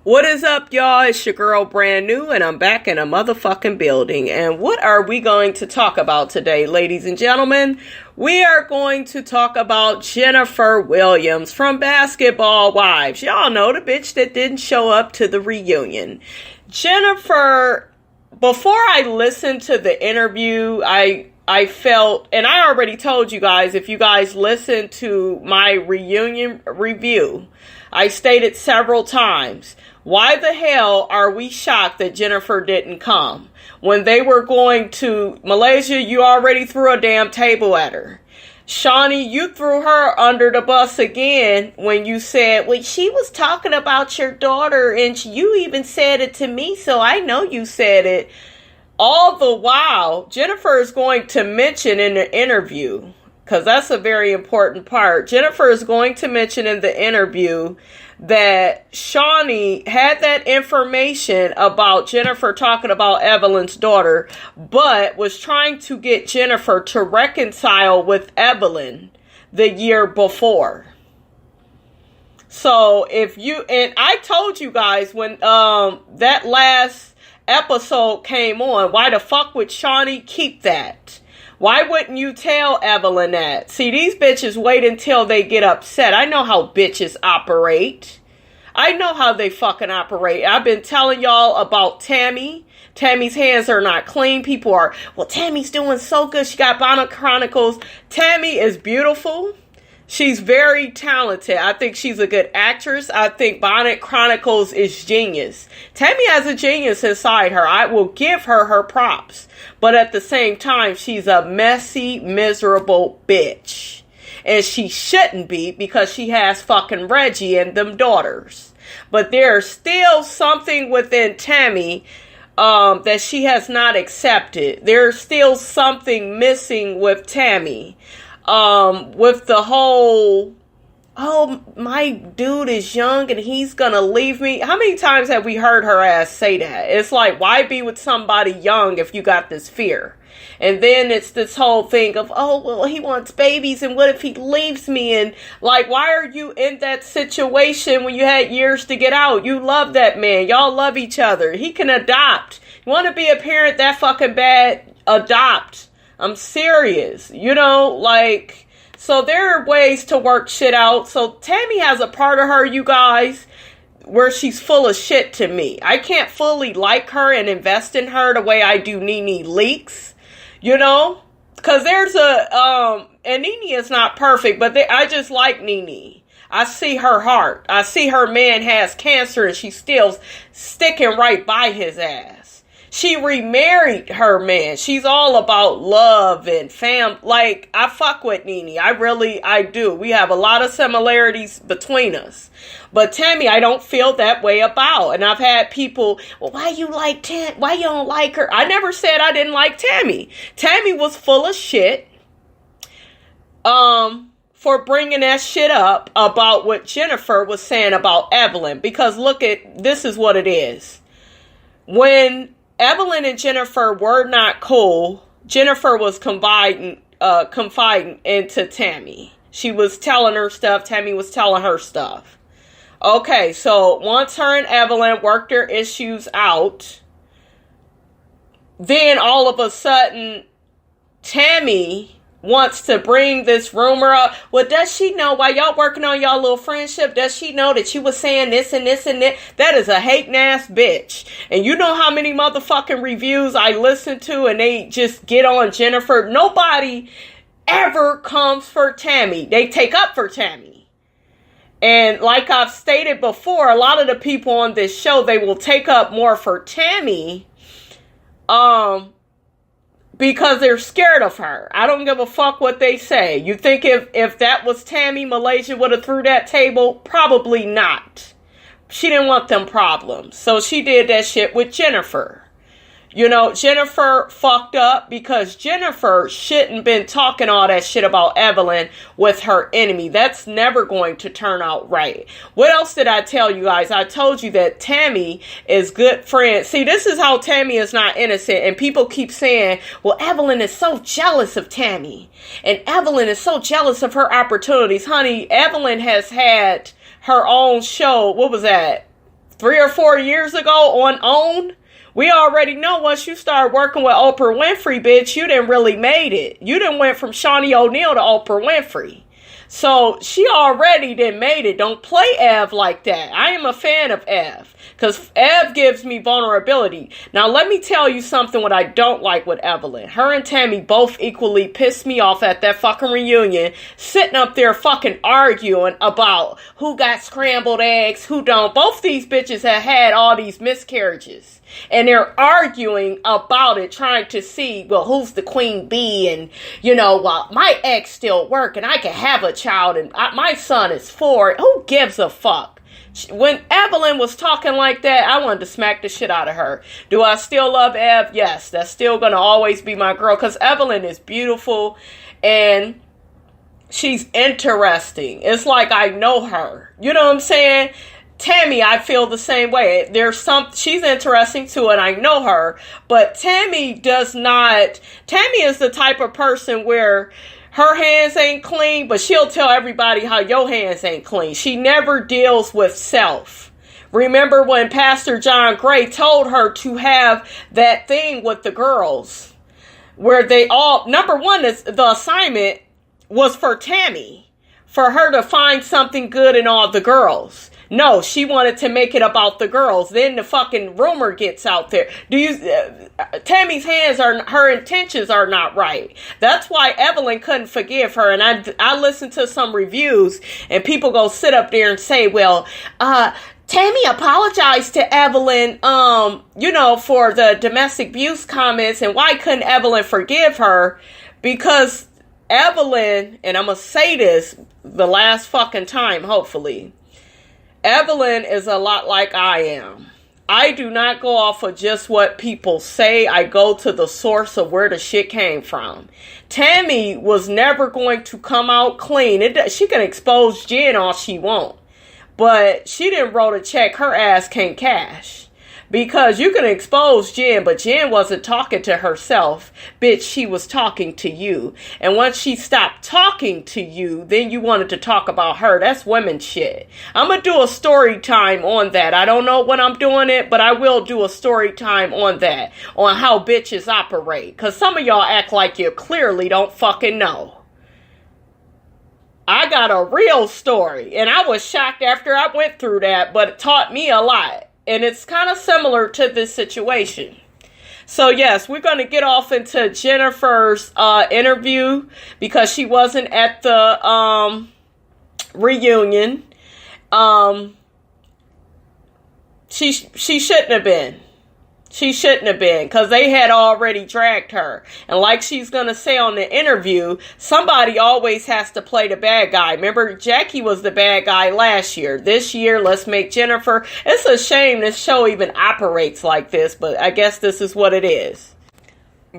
What is up, y'all? It's your girl, Brand New, and I'm back in a motherfucking building. And what are we going to talk about today, ladies and gentlemen? We are going to talk about Jennifer Williams from Basketball Wives. Y'all know the bitch that didn't show up to the reunion. Jennifer, before I listened to the interview, I felt, and I already told you guys, if you guys listened to my reunion review, I stated several times, why the hell are we shocked that Jennifer didn't come? When they were going to Malaysia, you already threw a damn table at her. Shawnee, you threw her under the bus again when you said, well, she was talking about your daughter and you even said it to me, so I know you said it. All the while, Jennifer is going to mention in the interview, because that's a very important part. Jennifer is going to mention in the interview that Shawnee had that information about Jennifer talking about Evelyn's daughter, but was trying to get Jennifer to reconcile with Evelyn the year before. So if you, and I told you guys when that last episode came on, why the fuck would Shawnee keep that? Why wouldn't you tell Evelyn that? See, these bitches wait until they get upset. I know how bitches operate. I know how they fucking operate. I've been telling y'all about Tammy. Tammy's hands are not clean. People are, well, Tammy's doing so good. She got Bonnet Chronicles. Tammy is beautiful. She's very talented. I think she's a good actress. I think Bonnet Chronicles is genius. Tammy has a genius inside her. I will give her her props. But at the same time, she's a messy, miserable bitch. And she shouldn't be because she has fucking Reggie and them daughters. But there's still something within Tammy that she has not accepted. There's still something missing with Tammy. With the whole, oh, my dude is young and he's gonna leave me. How many times have we heard her ass say that? It's like, why be with somebody young if you got this fear? And then it's this whole thing of, oh, well, he wants babies and what if he leaves me? And like, why are you in that situation when you had years to get out? You love that man. Y'all love each other. He can adopt. You want to be a parent that fucking bad? Adopt. I'm serious, you know, like, so there are ways to work shit out. So Tammy has a part of her, you guys, where she's full of shit to me. I can't fully like her and invest in her the way I do Nene Leakes, you know, because there's a, and Nene is not perfect, but I just like Nene. I see her heart. I see her man has cancer and she's still sticking right by his ass. She remarried her man. She's all about love and fam. Like, I fuck with Nene. I do. We have a lot of similarities between us. But Tammy, I don't feel that way about. And I've had people, well, why you don't like her? I never said I didn't like Tammy. Tammy was full of shit. For bringing that shit up about what Jennifer was saying about Evelyn. Because this is what it is. When Evelyn and Jennifer were not cool, Jennifer was confiding into Tammy. She was telling her stuff. Tammy was telling her stuff. Okay, so once her and Evelyn worked their issues out, then all of a sudden, Tammy wants to bring this rumor up. Well, does she know while y'all working on y'all little friendship, does she know that you was saying this and this and that? That is a hating ass bitch. And you know how many motherfucking reviews I listen to and they just get on Jennifer. Nobody ever comes for Tammy. They take up for Tammy. And like I've stated before, a lot of the people on this show, they will take up more for Tammy, because they're scared of her. I don't give a fuck what they say. You think if that was Tammy, Malaysia would have threw that table? Probably not. She didn't want them problems. So she did that shit with Jennifer. You know, Jennifer fucked up because Jennifer shouldn't been talking all that shit about Evelyn with her enemy. That's never going to turn out right. What else did I tell you guys? I told you that Tammy is good friends. See, this is how Tammy is not innocent. And people keep saying, well, Evelyn is so jealous of Tammy. And Evelyn is so jealous of her opportunities. Honey, Evelyn has had her own show. What was that? 3 or 4 years ago on OWN, we already know once you start working with Oprah Winfrey, bitch, you done really made it. You done went from Shawnee O'Neal to Oprah Winfrey. So she already done made it. Don't play Ev like that. I am a fan of Ev because Ev gives me vulnerability. Now, let me tell you something what I don't like with Evelyn. Her and Tammy both equally pissed me off at that fucking reunion, sitting up there fucking arguing about who got scrambled eggs, who don't. Both these bitches have had all these miscarriages. And they're arguing about it, trying to see, well, who's the queen bee? And, you know, well, my eggs still work and I can have a child and my son is 4. Who gives a fuck? When Evelyn was talking like that, I wanted to smack the shit out of her. Do I still love Ev? Yes, that's still going to always be my girl because Evelyn is beautiful and she's interesting. It's like I know her. You know what I'm saying? Tammy, I feel the same way. She's interesting too, and I know her, but Tammy does not. Tammy is the type of person where her hands ain't clean, but she'll tell everybody how your hands ain't clean. She never deals with self. Remember when Pastor John Gray told her to have that thing with the girls, where they all, number one, is the assignment was for Tammy, for her to find something good in all the girls. No, she wanted to make it about the girls. Then the fucking rumor gets out there. Tammy's her intentions are not right. That's why Evelyn couldn't forgive her. And I listened to some reviews and people go sit up there and say, well, Tammy apologized to Evelyn, for the domestic abuse comments. And why couldn't Evelyn forgive her? Because Evelyn, and I'm going to say this the last fucking time, hopefully, Evelyn is a lot like I am. I do not go off of just what people say. I go to the source of where the shit came from. Tammy was never going to come out clean. She can expose Jen all she wants. But she didn't wrote a check her ass can't cash. Because you can expose Jen, but Jen wasn't talking to herself. Bitch, she was talking to you. And once she stopped talking to you, then you wanted to talk about her. That's women shit. I'm going to do a story time on that. I don't know when I'm doing it, but I will do a story time on that. On how bitches operate. Because some of y'all act like you clearly don't fucking know. I got a real story. And I was shocked after I went through that, but it taught me a lot. And it's kind of similar to this situation. So, yes, we're going to get off into Jennifer's interview because she wasn't at the reunion. She shouldn't have been. She shouldn't have been because they had already dragged her. And like she's going to say on the interview, somebody always has to play the bad guy. Remember, Jackie was the bad guy last year. This year, let's make Jennifer. It's a shame this show even operates like this, but I guess this is what it is.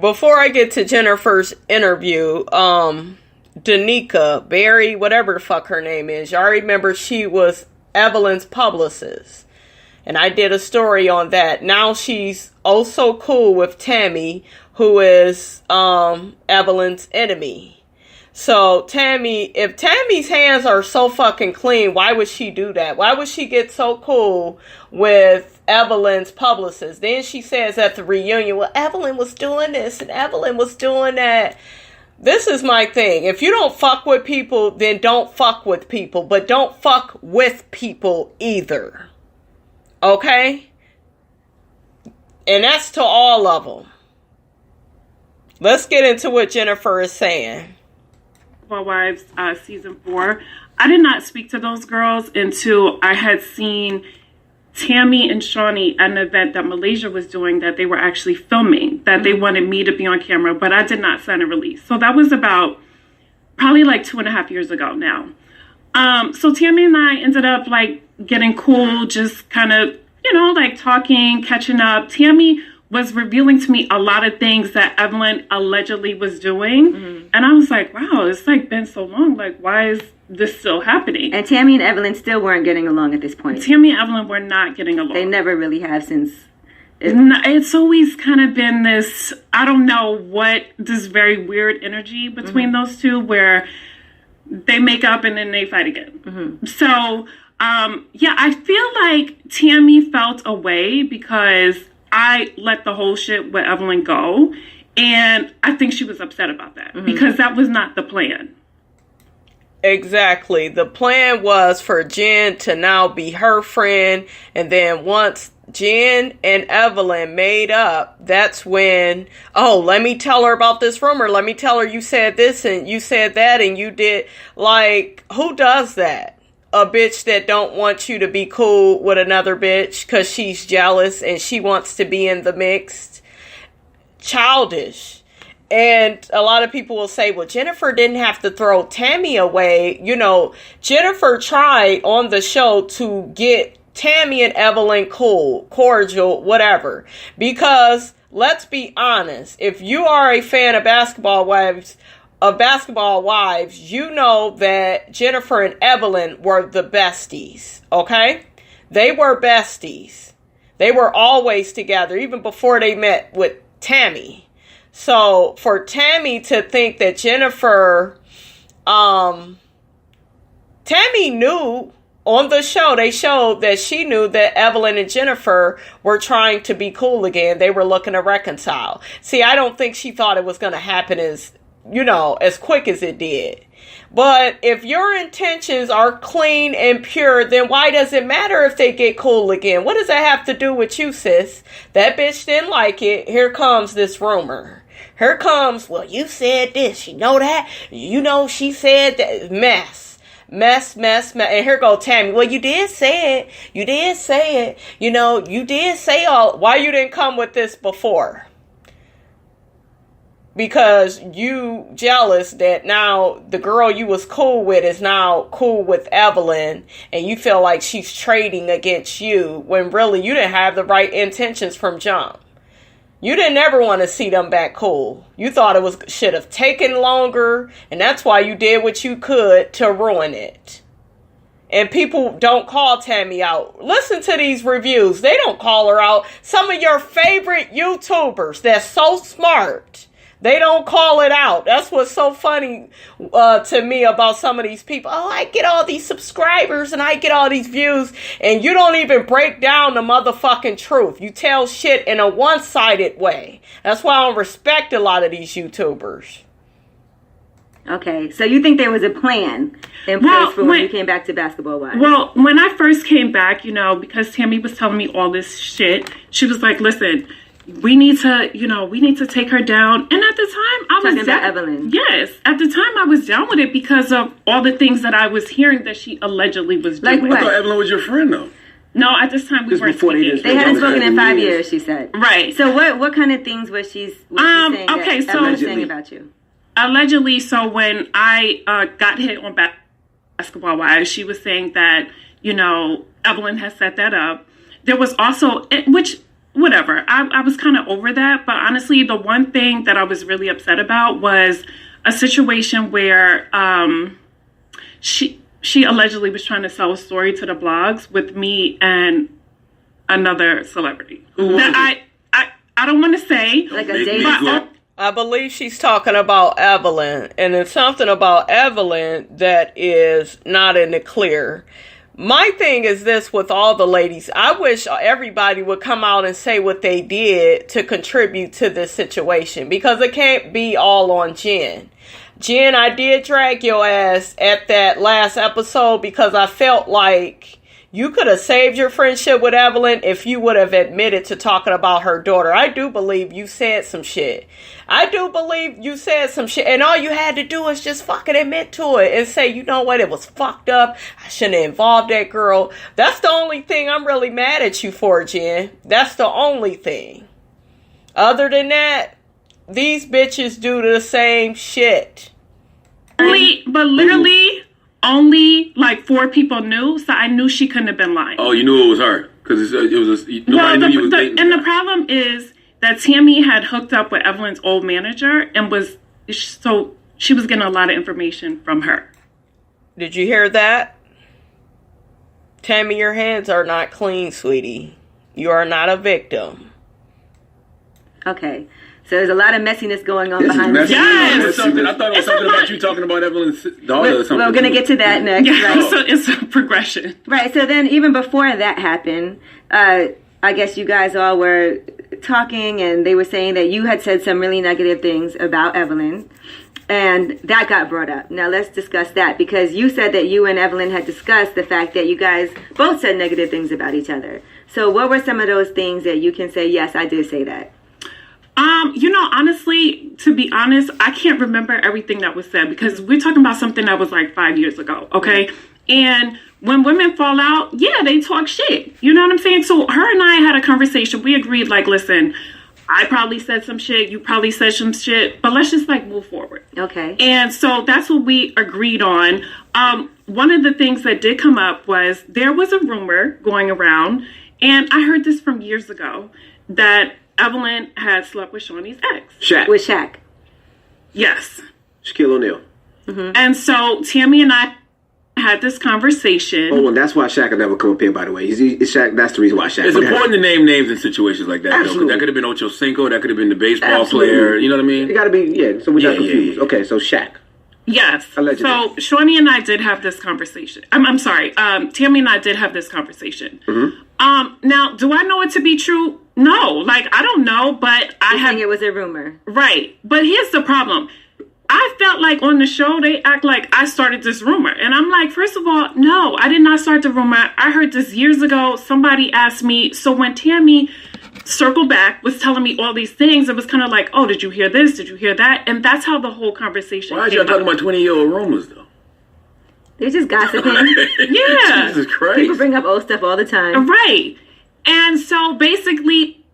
Before I get to Jennifer's interview, Danica Berry, whatever the fuck her name is, y'all remember she was Evelyn's publicist. And I did a story on that. Now she's oh so cool with Tammy, who is Evelyn's enemy. So Tammy, if Tammy's hands are so fucking clean, why would she do that? Why would she get so cool with Evelyn's publicist? Then she says at the reunion, well, Evelyn was doing this and Evelyn was doing that. This is my thing. If you don't fuck with people, then don't fuck with people. But don't fuck with people either. Okay? And that's to all of them. Let's get into what Jennifer is saying. Wives season 4. I did not speak to those girls until I had seen Tammy and Shawnee at an event that Malaysia was doing that they were actually filming, that they wanted me to be on camera, but I did not sign a release. So that was about probably like 2.5 years ago now. So Tammy and I ended up like getting cool, just kind of, like talking, catching up. Tammy was revealing to me a lot of things that Evelyn allegedly was doing. Mm-hmm. And I was like, wow, it's like been so long. Like, why is this still happening? And Tammy and Evelyn still weren't getting along at this point. Tammy and Evelyn were not getting along. They never really have since. It's always kind of been this, I don't know what, this very weird energy between those two where they make up and then they fight again. So, yeah, I feel like Tammy felt away because I let the whole shit with Evelyn go. And I think she was upset about that because that was not the plan. Exactly. The plan was for Jen to now be her friend. And then once Jen and Evelyn made up, that's when, oh, let me tell her about this rumor. Let me tell her you said this and you said that and you did. Like, who does that? A bitch that don't want you to be cool with another bitch because she's jealous and she wants to be in the mix. Childish. And a lot of people will say, well, Jennifer didn't have to throw Tammy away. You know, Jennifer tried on the show to get Tammy and Evelyn cool, cordial, whatever. Because let's be honest, if you are a fan of Basketball Wives, you know that Jennifer and Evelyn were the besties. Okay? They were besties. They were always together, even before they met with Tammy. So for Tammy to think that Jennifer, Tammy knew on the show, they showed that she knew that Evelyn and Jennifer were trying to be cool again. They were looking to reconcile. See, I don't think she thought it was going to happen as quick as it did. But if your intentions are clean and pure, then why does it matter if they get cool again? What does that have to do with you, sis? That bitch didn't like it. Here comes this rumor. Here comes, well, you said this. You know that? You know she said that. Mess. And here go Tammy. Well, you did say it. You did say it. You know, you did say all. Why you didn't come with this before? Because you jealous that now the girl you was cool with is now cool with Evelyn and you feel like she's trading against you when really you didn't have the right intentions from jump. You didn't ever want to see them back cool. You thought it should have taken longer and that's why you did what you could to ruin it. And people don't call Tammy out. Listen to these reviews. They don't call her out. Some of your favorite YouTubers that's so smart, they don't call it out. That's what's so funny to me about some of these people. Oh, I get all these subscribers and I get all these views. And you don't even break down the motherfucking truth. You tell shit in a one-sided way. That's why I don't respect a lot of these YouTubers. Okay, so you think there was a plan in place for when you came back to Basketball Wives? Well, when I first came back, because Tammy was telling me all this shit, she was like, listen, we need to take her down. And at the time, I was talking about Evelyn. Yes, at the time I was down with it because of all the things that I was hearing that she allegedly was doing. Like what? I thought Evelyn was your friend, though. No, at this time we weren't speaking. They hadn't spoken in 5 years, she said. Right. So what kind of things was she saying that Evelyn was saying about you? Allegedly, so when I got hit on Basketball Wives, she was saying that, Evelyn has set that up. There was also, whatever. I was kind of over that. But honestly, the one thing that I was really upset about was a situation where she allegedly was trying to sell a story to the blogs with me and another celebrity. That I don't want to say. Like a date. I believe she's talking about Evelyn. And there's something about Evelyn that is not in the clear. My thing is this with all the ladies. I wish everybody would come out and say what they did to contribute to this situation. Because it can't be all on Jen. Jen, I did drag your ass at that last episode because I felt like you could have saved your friendship with Evelyn if you would have admitted to talking about her daughter. I do believe you said some shit. And all you had to do is just fucking admit to it and say, you know what, it was fucked up. I shouldn't have involved that girl. That's the only thing I'm really mad at you for, Jen. That's the only thing. Other than that, these bitches do the same shit. But literally, only like 4 people knew, so I knew she couldn't have been lying. Oh, you knew it was her because nobody knew you was dating. And the problem is that Tammy had hooked up with Evelyn's old manager and so she was getting a lot of information from her. Did you hear that? Tammy, your hands are not clean, sweetie. You are not a victim. Okay. So there's a lot of messiness going on This is behind the messy. scenes. Yes. I thought it was something about you talking about Evelyn's daughter or something. We're going to get to that next, Yeah, right? so it's a progression. Right. So then, even before that happened, I guess you guys all were talking, and they were saying that you had said some really negative things about Evelyn, and that got brought up. Now let's discuss that, because you said that you and Evelyn had discussed the fact that you guys both said negative things about each other. So what were some of those things that you can say, yes, I did say that? Honestly, to be honest, I can't remember everything that was said, because we're talking about something that was like 5 years ago, okay? And when women fall out, yeah, they talk shit. You know what I'm saying? So her and I had a conversation. We agreed, like, listen, I probably said some shit, you probably said some shit, but let's just, like, move forward. Okay. And so that's what we agreed on. One of the things that did come up was there was a rumor going around, and I heard this from years ago, that Evelyn had slept with Shawnee's ex. Shaq. With Shaq. Yes. Shaquille O'Neal. And so Tammy and I had this conversation. Oh, and that's why Shaq will never come up here, by the way. He's Shaq. That's the reason why Shaq. It's important to name names in situations like that, though, 'cause Absolutely. that could have been Ocho Cinco, that could have been the baseball Absolutely. player. You know what I mean? It got to be, yeah, so we're not Yeah, confused. yeah. Okay, so Shaq. Yes. Allegedly. So Shawnee and I did have this conversation. I'm sorry. Tammy and I did have this conversation. Now, do I know it to be true? No. Like, I don't know, but I I have. think it was a rumor. Right. But here's the problem. I felt like on the show, they act like I started this rumor. And I'm like, first of all, no, I did not start the rumor. I heard this years ago. Somebody asked me. So when Tammy circled back, was telling me all these things, it was kind of like, oh, did you hear this? Did you hear that? And that's how the whole conversation Why are came y'all talking up. about 20-year-old rumors, though? They're just gossiping. Yeah. Jesus Christ. People bring up old stuff all the time. Right. And so basically,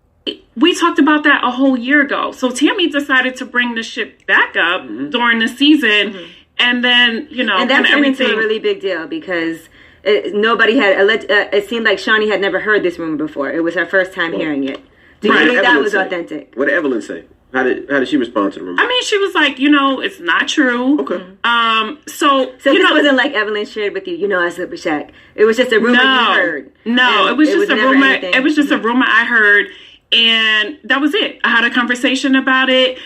we talked about that a whole year ago. So Tammy decided to bring the shit back up during the season. And then, And that turned into a really big deal, because nobody had, it seemed like Shawnee had never heard this rumor before. It was her first time hearing it. Do you Right. believe that Evelyn was say? authentic? What did Evelyn say? How did she respond to the rumor? I mean, she was like, it's not true. Okay. So So this wasn't like Evelyn shared with you, I slept with Shaq. It was just a rumor you heard. No, And it was just a never rumor. anything. It was just a rumor I heard, and that was it. I had a conversation about it.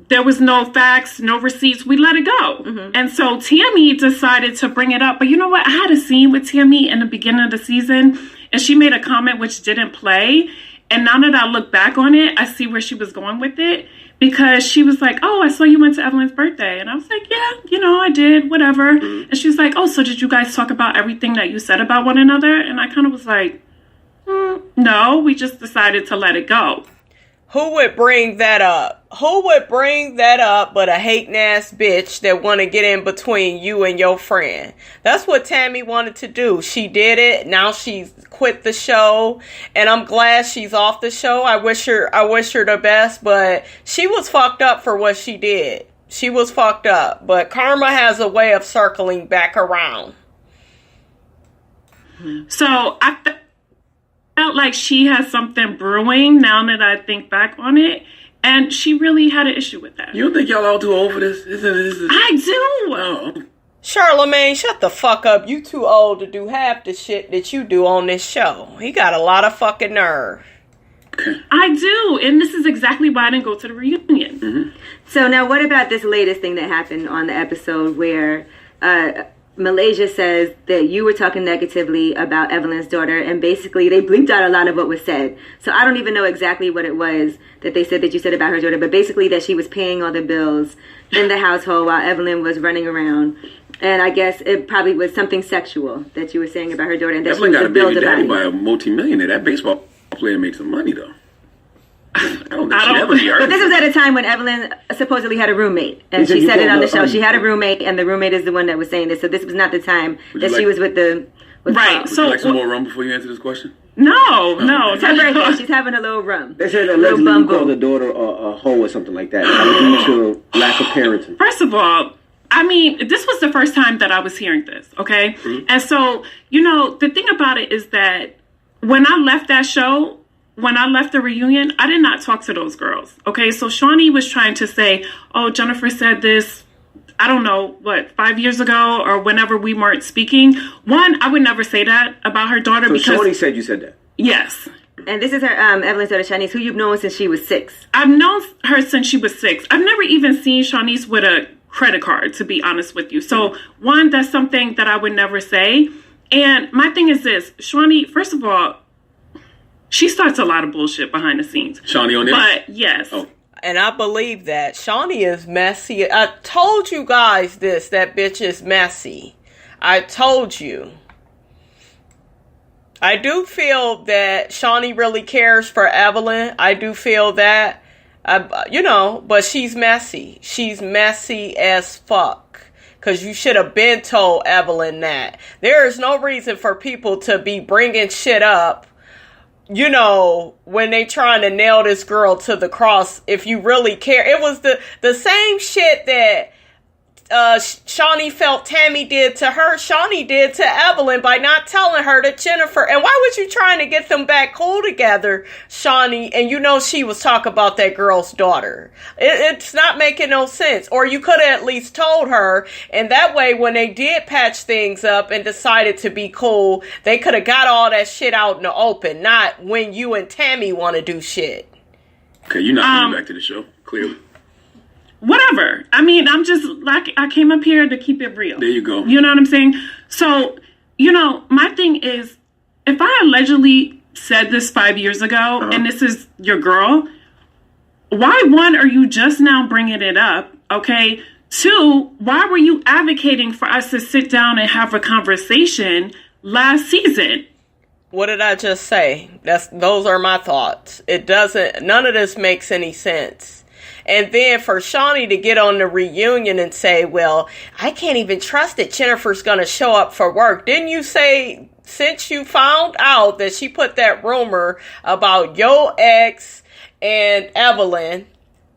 There was no facts, no receipts. We let it go. And so Tammy decided to bring it up. But you know what? I had a scene with Tammy in the beginning of the season, and she made a comment which didn't play. And now that I look back on it, I see where she was going with it, because she was like, oh, I saw you went to Evelyn's birthday. And I was like, yeah, I did, whatever. And she was like, oh, so did you guys talk about everything that you said about one another? And I kind of was like, no, we just decided to let it go. Who would bring that up? Who would bring that up but a hating ass bitch that want to get in between you and your friend? That's what Tammy wanted to do. She did it. Now she's quit the show, and I'm glad she's off the show. I wish her the best, but she was fucked up for what she did. She was fucked up, but karma has a way of circling back around. So I felt like she has something brewing now that I think back on it. And she really had an issue with that. You don't think y'all all too old for this? I do. Oh. Charlamagne, shut the fuck up. You too old to do half the shit that you do on this show. He got a lot of fucking nerve. I do. And this is exactly why I didn't go to the reunion. So now what about this latest thing that happened on the episode where Malaysia says that you were talking negatively about Evelyn's daughter, and basically they bleeped out a lot of what was said. So I don't even know exactly what it was that they said that you said about her daughter, but basically that she was paying all the bills in the household while Evelyn was running around. And I guess it probably was something sexual that you were saying about her daughter, and that Evelyn she was got a a baby builder daddy body. by a multi-millionaire. That baseball player made some money, though. I don't think I she don't- ever be But this earned. was at a time when Evelyn supposedly had a roommate, and You said she you said it called on the her, show. She had a roommate, and the roommate is the one that was saying this. So this was not the time Would that you she like- was with Right, Paul. so- Would you like some more rum before you answer this question? No. It's her birthday. She's having a little rum. They said Little allegedly you bumble. called the daughter a hoe or something like that. Due to lack of parenting. First of all, I mean, this was the first time that I was hearing this, okay? And so, the thing about it is that when I left that show, when I left the reunion, I did not talk to those girls, okay? So Shawnee was trying to say, oh, Jennifer said this, I don't know, 5 years ago or whenever we weren't speaking. One, I would never say that about her daughter So because... Shawnee said you said that. Yes. And this is her, Evelyn's daughter, Shanice, who you've known since she was 6. I've known her since she was 6. I've never even seen Shanice with a credit card, to be honest with you. So, one, that's something that I would never say. And my thing is this, Shawnee, first of all, she starts a lot of bullshit behind the scenes. Shawnee O'Neal? But, yes. Oh. And I believe that. Shawnee is messy. I told you guys this. That bitch is messy. I told you. I do feel that Shawnee really cares for Evelyn. I do feel that. But she's messy. She's messy as fuck. Because you should have been told Evelyn that. There is no reason for people to be bringing shit up, when they trying to nail this girl to the cross, if you really care. It was the same shit that Shawnee felt Tammy did to her, Shawnee did to Evelyn by not telling her that Jennifer, and why was you trying to get them back cool together, Shawnee, and she was talking about that girl's daughter. It's not making no sense. Or you could have at least told her, and that way when they did patch things up and decided to be cool, they could have got all that shit out in the open, not when you and Tammy want to do shit. Okay, you're not coming back to the show, clearly. Whatever. I mean, I'm just like, I came up here to keep it real. There you go. You know what I'm saying? So, my thing is, if I allegedly said this 5 years ago, and this is your girl, why, one, are you just now bringing it up? Okay. 2, why were you advocating for us to sit down and have a conversation last season? What did I just say? Those are my thoughts. None of this makes any sense. And then for Shawnee to get on the reunion and say, well, I can't even trust that Jennifer's going to show up for work. Didn't you say, since you found out that she put that rumor about your ex and Evelyn,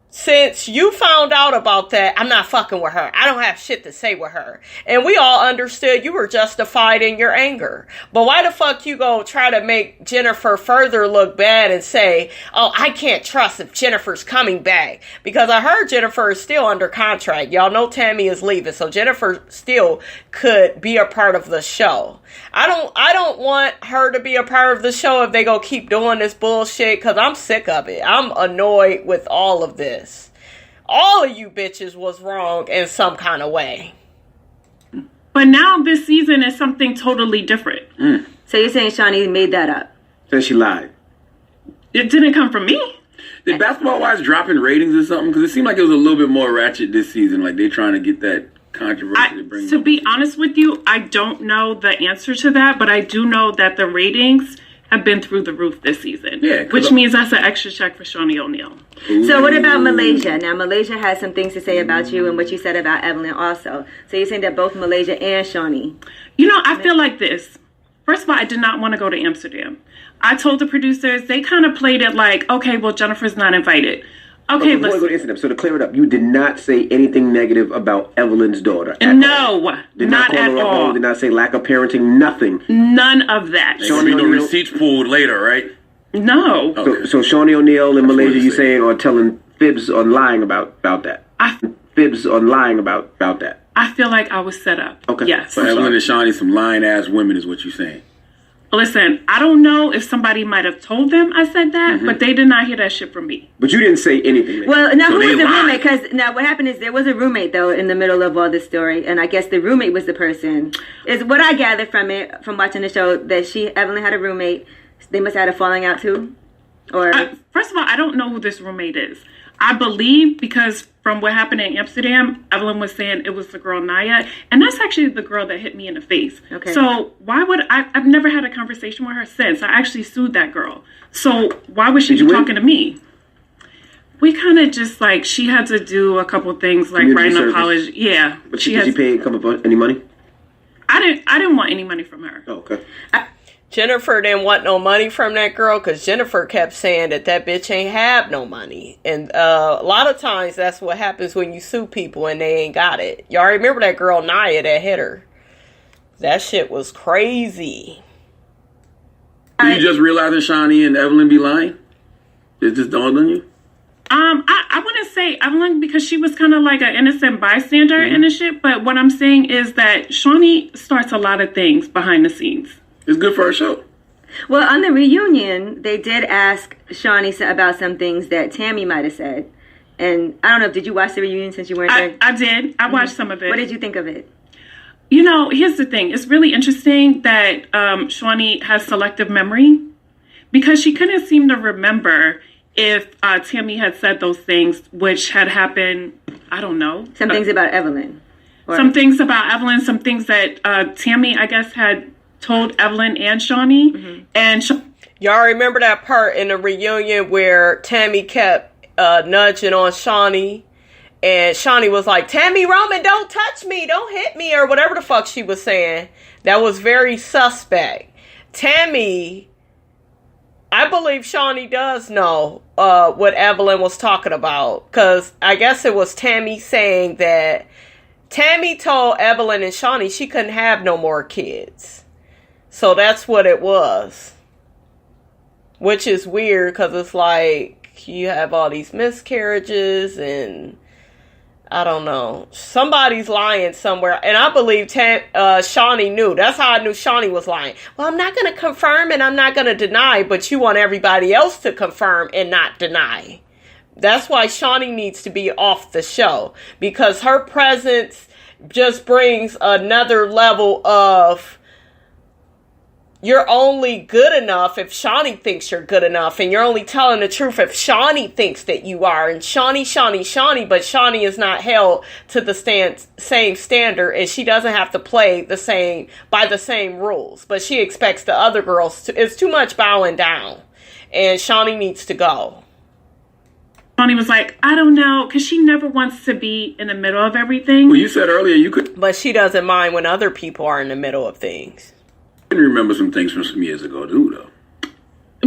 since you found out about that, I'm not fucking with her. I don't have shit to say with her. And we all understood you were justified in your anger. But why the fuck you go try to make Jennifer further look bad and say, oh, I can't trust if Jennifer's coming back? Because I heard Jennifer is still under contract. Y'all know Tammy is leaving. So Jennifer still could be a part of the show. I don't want her to be a part of the show if they go keep doing this bullshit, because I'm sick of it. I'm annoyed with all of this. All of you bitches was wrong in some kind of way. But now this season is something totally different. So you're saying Shawnee made that up? Then she lied. It didn't come from me. Did Basketball Wives drop in ratings or something? Because it seemed like it was a little bit more ratchet this season. Like they're trying to get that controversy to bring to be honest with you, I don't know the answer to that, but I do know that the ratings have been through the roof this season. Yeah, which means that's an extra check for Shawnee O'Neal. So what about Malaysia? Now, Malaysia has some things to say about you and what you said about Evelyn also. So you're saying that both Malaysia and Shawnee. I feel like this. First of all, I did not want to go to Amsterdam. I told the producers, they kind of played it like, okay, well, Jennifer's not invited. Okay, before we go to Amsterdam, so to clear it up, you did not say anything negative about Evelyn's daughter. No, did not call at her all. Home, did not say lack of parenting, nothing. None of that. There's going to be no receipts pulled later, right? No. Okay. So Shawnee O'Neal and Malaysia, you saying, are telling fibs on lying about that? Fibs on lying about that. I feel like I was set up. Okay. Yes. So Evelyn and Shawnee, some lying-ass women is what you're saying. Listen, I don't know if somebody might have told them I said that, but they did not hear that shit from me. But you didn't say anything. Man. Well, now So who was they the lied. roommate? Because now what happened is there was a roommate though in the middle of all this story, and I guess the roommate was the person. Is what I gathered from it from watching the show that Evelyn had a roommate. They must have had a falling out too, or First of all, I don't know who this roommate is. I believe because from what happened in Amsterdam, Evelyn was saying it was the girl Naya, and that's actually the girl that hit me in the face. Okay. So why would I've never had a conversation with her since. I actually sued that girl. So why would she Did you be win? talking to me? We kind of just like, she had to do a couple things like Community writing an service. apology. Yeah. But did she pay any money? I didn't want any money from her. Oh, okay. Jennifer didn't want no money from that girl because Jennifer kept saying that bitch ain't have no money. And a lot of times that's what happens when you sue people and they ain't got it. Y'all remember that girl Naya that hit her? That shit was crazy. Did you just realize that Shawnee and Evelyn be lying? It just dawned on you? I wouldn't say Evelyn because she was kind of like an innocent bystander in the shit. But what I'm saying is that Shawnee starts a lot of things behind the scenes. It's good for her show. Well, on the reunion, they did ask Shawnee about some things that Tammy might have said. And I don't know, did you watch the reunion since you weren't there? I did. I watched some of it. What did you think of it? You know, here's the thing. It's really interesting that Shawnee has selective memory because she couldn't seem to remember if Tammy had said those things, which had happened, I don't know. Some things about Evelyn. Some things about Evelyn, some things that Tammy, I guess, had told Evelyn and Shawnee. Mm-hmm. And Y'all remember that part in the reunion where Tammy kept nudging on Shawnee? And Shawnee was like, Tammy Roman, don't touch me, don't hit me, or whatever the fuck she was saying. That was very suspect. Tammy, I believe Shawnee does know what Evelyn was talking about. Because I guess it was Tammy saying that Tammy told Evelyn and Shawnee she couldn't have no more kids. So that's what it was. Which is weird because it's like you have all these miscarriages and I don't know. Somebody's lying somewhere. And I believe Shawnee knew. That's how I knew Shawnee was lying. Well, I'm not going to confirm and I'm not going to deny, but you want everybody else to confirm and not deny. That's why Shawnee needs to be off the show. Because her presence just brings another level of you're only good enough if Shawnee thinks you're good enough. And you're only telling the truth if Shawnee thinks that you are. And Shawnee, but Shawnee is not held to the same standard. And she doesn't have to play by the same rules. But she expects the other girls to. It's too much bowing down. And Shawnee needs to go. Shawnee was like, I don't know, because she never wants to be in the middle of everything. Well, you said earlier you could. But she doesn't mind when other people are in the middle of things. I can remember some things from some years ago, too, though.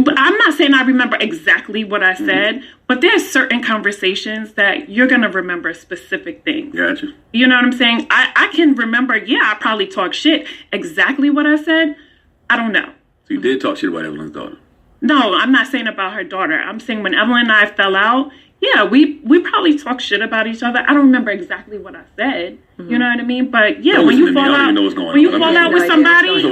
But I'm not saying I remember exactly what I said, but there's certain conversations that you're going to remember specific things. Gotcha. You know what I'm saying? I can remember, I probably talk shit. Exactly what I said, I don't know. So you did talk shit about Evelyn's daughter? No, I'm not saying about her daughter. I'm saying when Evelyn and I fell out, we probably talked shit about each other. I don't remember exactly what I said. You know what I mean? But when you fall out, with somebody, So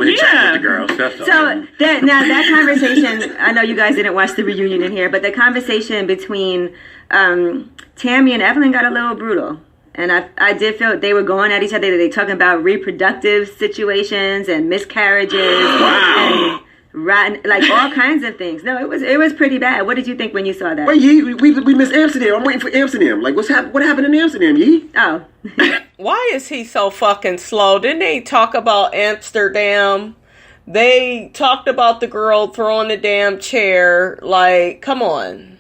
that conversation, I know you guys didn't watch the reunion in here, but the conversation between Tammy and Evelyn got a little brutal. And I did feel they were going at each other. They talking about reproductive situations and miscarriages. Wow. And rotten, like all kinds of things. No, it was pretty bad. What did you think when you saw that? Wait, Yee, we missed Amsterdam. I'm waiting for Amsterdam. Like, what happened in Amsterdam, Yee? Oh. Why is he so fucking slow? Didn't they talk about Amsterdam? They talked about the girl throwing the damn chair. Like, come on.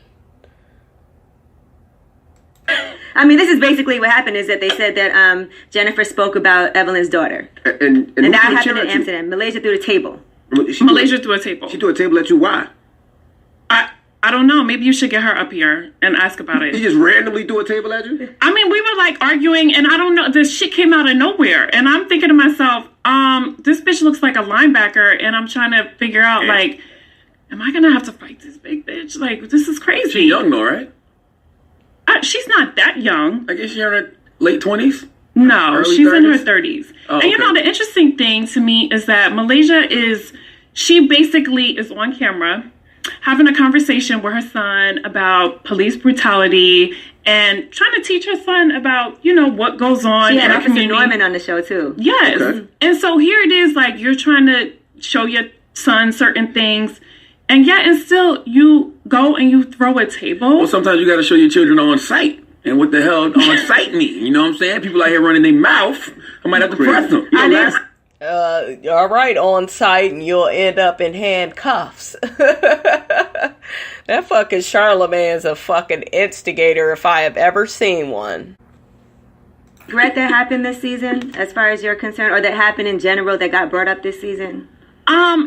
I mean, this is basically what happened is that they said that Jennifer spoke about Evelyn's daughter. And that happened in Amsterdam. Malaysia threw the table. Malaysia threw a table. She threw a table at you. Why? I don't know. Maybe you should get her up here and ask about it. She just randomly threw a table at you? I mean, we were like arguing, and I don't know. This shit came out of nowhere, and I'm thinking to myself, this bitch looks like a linebacker, and I'm trying to figure out, like, am I gonna have to fight this big bitch? Like, this is crazy. She's young though, right? She's not that young. I guess she's in her late 20s. No, Early she's 30s? in her 30s. Oh, and you okay. know, the interesting thing to me is that Malaysia she basically is on camera having a conversation with her son about police brutality and trying to teach her son about, what goes on She had in the Officer community. Norman on the show, too. Yes. Okay. And so here it is, like, you're trying to show your son certain things, and yet and still you go and you throw a table. Well, sometimes you got to show your children on site. And what the hell on site mean? You know what I'm saying? People out here running their mouth. I might have to press them. All right, on site, and you'll end up in handcuffs. That fucking Charlemagne's a fucking instigator if I have ever seen one. Regret that happened this season, as far as you're concerned, or that happened in general that got brought up this season? I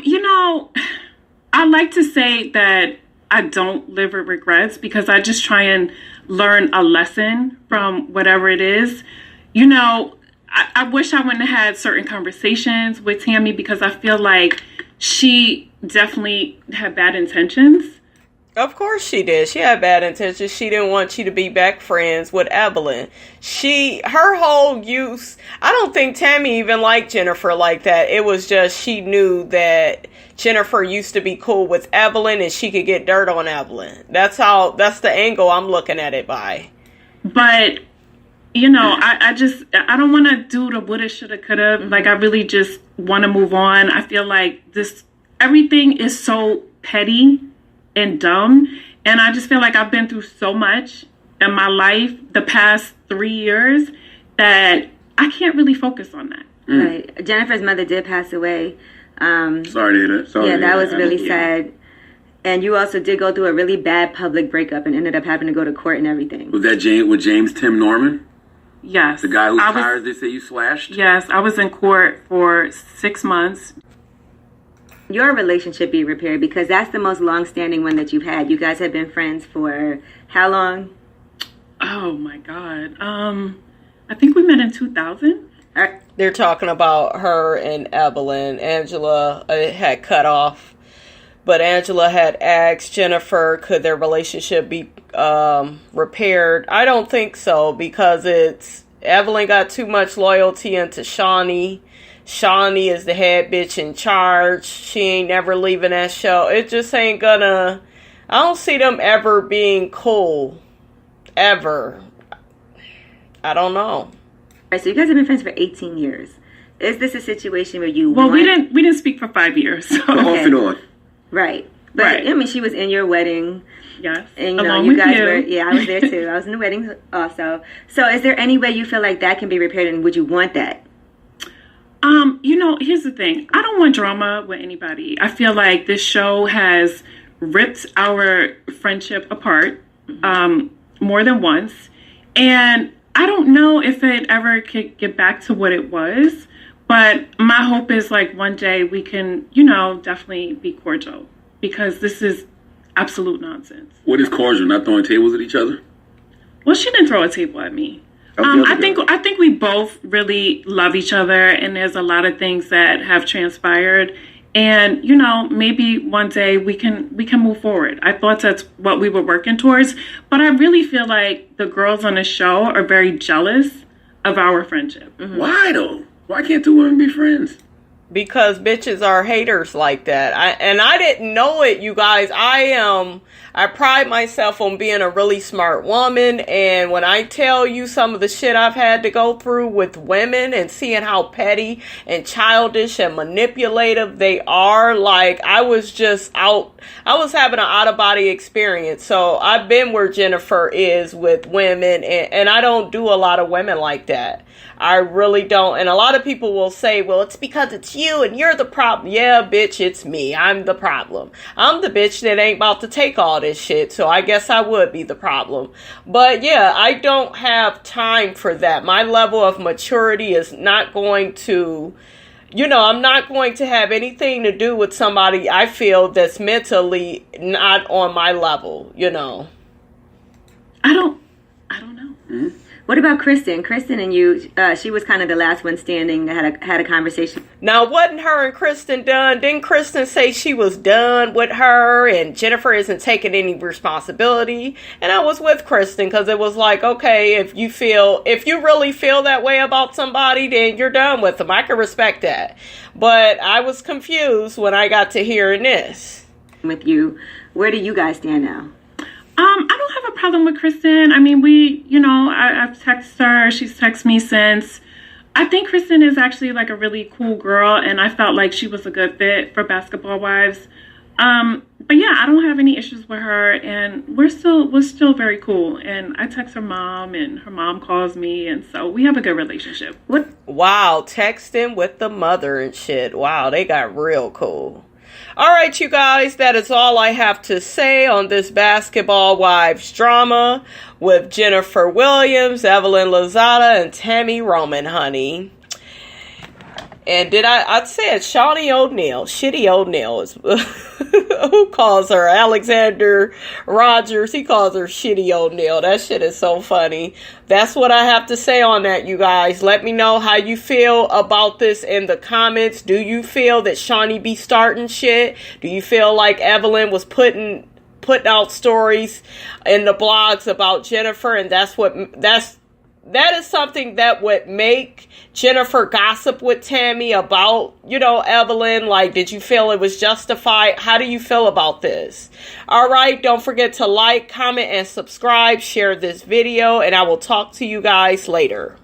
like to say that I don't live with regrets because I just try and learn a lesson from whatever it is. I wish I wouldn't have had certain conversations with Tammy because I feel like she definitely had bad intentions. Of course she did. She had bad intentions. She didn't want you to be back friends with Evelyn. Her whole use, I don't think Tammy even liked Jennifer like that. It was just she knew that Jennifer used to be cool with Evelyn and she could get dirt on Evelyn. That's the angle I'm looking at it by. But, you know, I don't want to do the woulda, shoulda, coulda. Like, I really just want to move on. I feel like everything is so petty and dumb, and I just feel like I've been through so much in my life the past 3 years that I can't really focus on that. Right. Jennifer's mother did pass away. Sorry to hear that. That was really sad. And you also did go through a really bad public breakup and ended up having to go to court and everything. Was that James Tim Norman? Yes. The guy whose tires they say you slashed? Yes, I was in court for 6 months. Your relationship be repaired because that's the most long-standing one that you've had. You guys have been friends for how long? Oh my God. I think we met in 2000. They're talking about her and Evelyn. Angela had cut off, but Angela had asked Jennifer, could their relationship be repaired? I don't think so because Evelyn got too much loyalty into Shawnee. Shawnee is the head bitch in charge. She ain't never leaving that show. It just ain't gonna... I don't see them ever being cool. Ever. I don't know. All right, so you guys have been friends for 18 years. Is this a situation where you we didn't speak for 5 years. So. Off and on. Right. But, right. I mean, she was in your wedding. Yes. And, you know, Along you with guys you. were... Yeah, I was there, too. I was in the wedding also. So is there any way you feel like that can be repaired, and would you want that? You know, here's the thing. I don't want drama with anybody. I feel like this show has ripped our friendship apart more than once. And I don't know if it ever could get back to what it was. But my hope is like one day we can, you know, definitely be cordial. Because this is absolute nonsense. What is cordial? Not throwing tables at each other? Well, she didn't throw a table at me. I think we both really love each other, and there's a lot of things that have transpired, and you know, maybe one day we can move forward. I thought that's what we were working towards, but I really feel like the girls on the show are very jealous of our friendship. Mm-hmm. Why though? Why can't two women be friends? Because bitches are haters like that. I didn't know it, you guys. I pride myself on being a really smart woman. And when I tell you some of the shit I've had to go through with women and seeing how petty and childish and manipulative they are, like I was having an out of body experience. So I've been where Jennifer is with women, and I don't do a lot of women like that. I really don't. And a lot of people will say, well, it's because it's you and you're the problem. Yeah, bitch, it's me. I'm the problem. I'm the bitch that ain't about to take all this shit. So I guess I would be the problem. But yeah, I don't have time for that. My level of maturity is not going to, you know, I'm not going to have anything to do with somebody I feel that's mentally not on my level, you know. I don't know. Mm-hmm. What about Kristen? Kristen and you, she was kind of the last one standing that had a conversation. Now, wasn't her and Kristen done? Didn't Kristen say she was done with her and Jennifer isn't taking any responsibility? And I was with Kristen because it was like, okay, if you really feel that way about somebody, then you're done with them. I can respect that. But I was confused when I got to hearing this. With you, where do you guys stand now? I don't have a problem with Kristen. I mean, I've texted her. She's texted me since. I think Kristen is actually like a really cool girl, and I felt like she was a good fit for Basketball Wives. But yeah, I don't have any issues with her, and we're still very cool. And I text her mom, and her mom calls me, and so we have a good relationship. Wow, texting with the mother and shit. Wow, they got real cool. All right, you guys, that is all I have to say on this Basketball Wives drama with Jennifer Williams, Evelyn Lozada, and Tammy Roman, honey. And I said Shawnee O'Neal, Shitty O'Neal is who calls her Alexander Rogers. He calls her Shitty O'Neal. That shit is so funny. That's what I have to say on that, you guys. Let me know how you feel about this in the comments. Do you feel that Shawnee be starting shit? Do you feel like Evelyn was putting putting out stories in the blogs about Jennifer, and that is something that would make Jennifer gossip with Tammy about, Evelyn. Like, did you feel it was justified? How do you feel about this? All right, don't forget to like, comment, and subscribe. Share this video, and I will talk to you guys later.